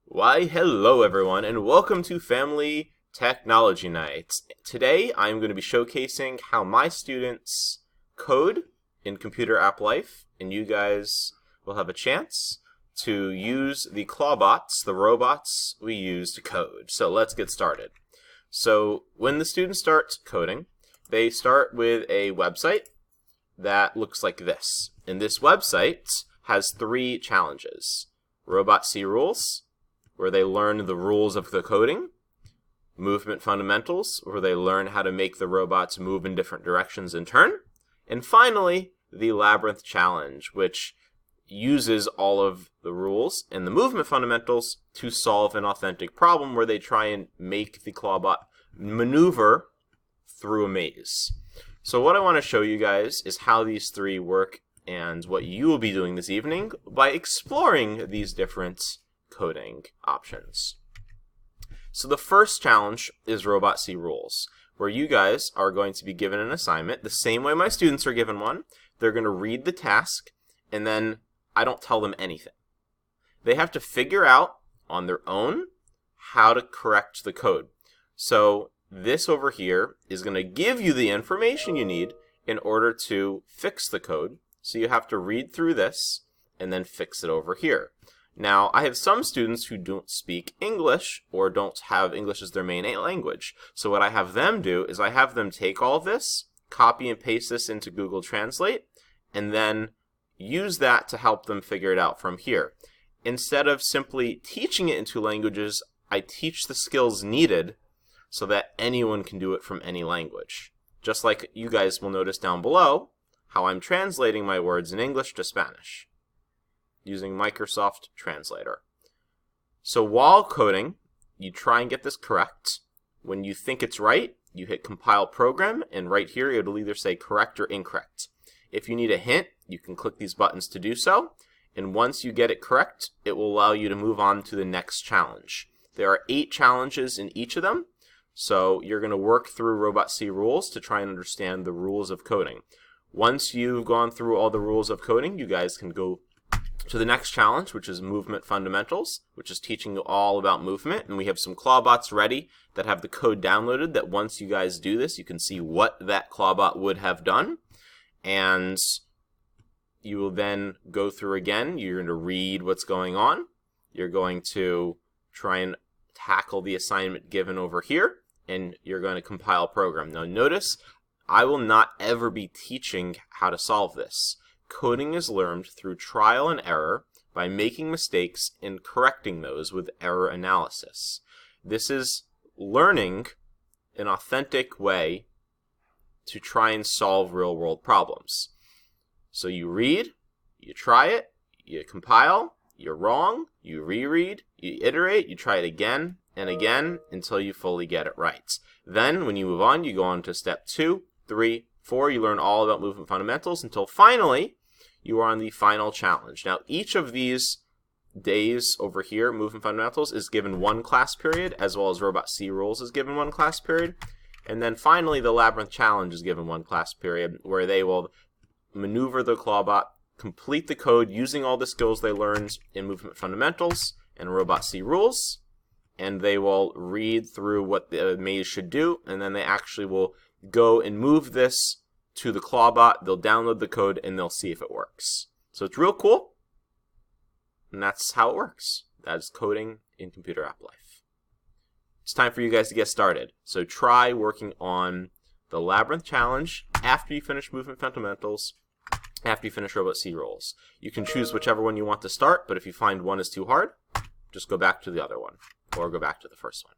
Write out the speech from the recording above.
Why, hello everyone, and welcome to Family Technology Night. Today, I'm going to be showcasing how my students code in Computer App Life, and you guys will have a chance to use the clawbots, the robots we use to code. So let's get started. So when the students start coding, they start with a website that looks like this. And this website has 3 challenges. RobotC rules, where they learn the rules of the coding. Movement fundamentals, where they learn how to make the robots move in different directions in turn. And finally, the labyrinth challenge, which uses all of the rules and the movement fundamentals to solve an authentic problem where they try and make the clawbot maneuver through a maze. So what I want to show you guys is how these 3 work and what you will be doing this evening by exploring these different coding options. So the first challenge is RobotC rules, where you guys are going to be given an assignment the same way my students are given one. They're going to read the task, and then I don't tell them anything. They have to figure out on their own how to correct the code. So this over here is going to give you the information you need in order to fix the code. So you have to read through this and then fix it over here. Now, I have some students who don't speak English or don't have English as their main language. So what I have them do is I have them take all of this, copy and paste this into Google Translate, and then use that to help them figure it out from here. Instead of simply teaching it in 2 languages, I teach the skills needed so that anyone can do it from any language. Just like you guys will notice down below how I'm translating my words in English to Spanish using Microsoft Translator. So while coding, you try and get this correct. When you think it's right, you hit compile program, and right here it'll either say correct or incorrect. If you need a hint, you can click these buttons to do so, and once you get it correct, it will allow you to move on to the next challenge. There are 8 challenges in each of them, so you're going to work through RobotC rules to try and understand the rules of coding. Once you've gone through all the rules of coding, you guys can go to the next challenge, which is movement fundamentals, which is teaching you all about movement. And we have some clawbots ready that have the code downloaded that once you guys do this, you can see what that clawbot would have done. And you will then go through again. You're going to read what's going on. You're going to try and tackle the assignment given over here, and you're going to compile a program. Now notice, I will not ever be teaching how to solve this. Coding is learned through trial and error by making mistakes and correcting those with error analysis. This is learning an authentic way to try and solve real-world problems. So you read, you try it, you compile, you're wrong, you reread, you iterate, you try it again and again until you fully get it right. Then when you move on, you go on to step 2, 3, 4, you learn all about movement fundamentals until finally you are on the final challenge. Now each of these days over here, movement fundamentals, is given 1 class period, as well as RobotC rules is given 1 class period. And then finally the labyrinth challenge is given 1 class period, where they will maneuver the clawbot, complete the code using all the skills they learned in movement fundamentals and RobotC rules, and they will read through what the maze should do, and then they actually will go and move this to the clawbot. They'll download the code and they'll see if it works. So it's real cool, and that's how it works. That is coding in Computer App Life. It's time for you guys to get started. So try working on the labyrinth challenge after you finish movement fundamentals, after you finish RobotC rules. You can choose whichever one you want to start, but if you find one is too hard, just go back to the other one or go back to the first one.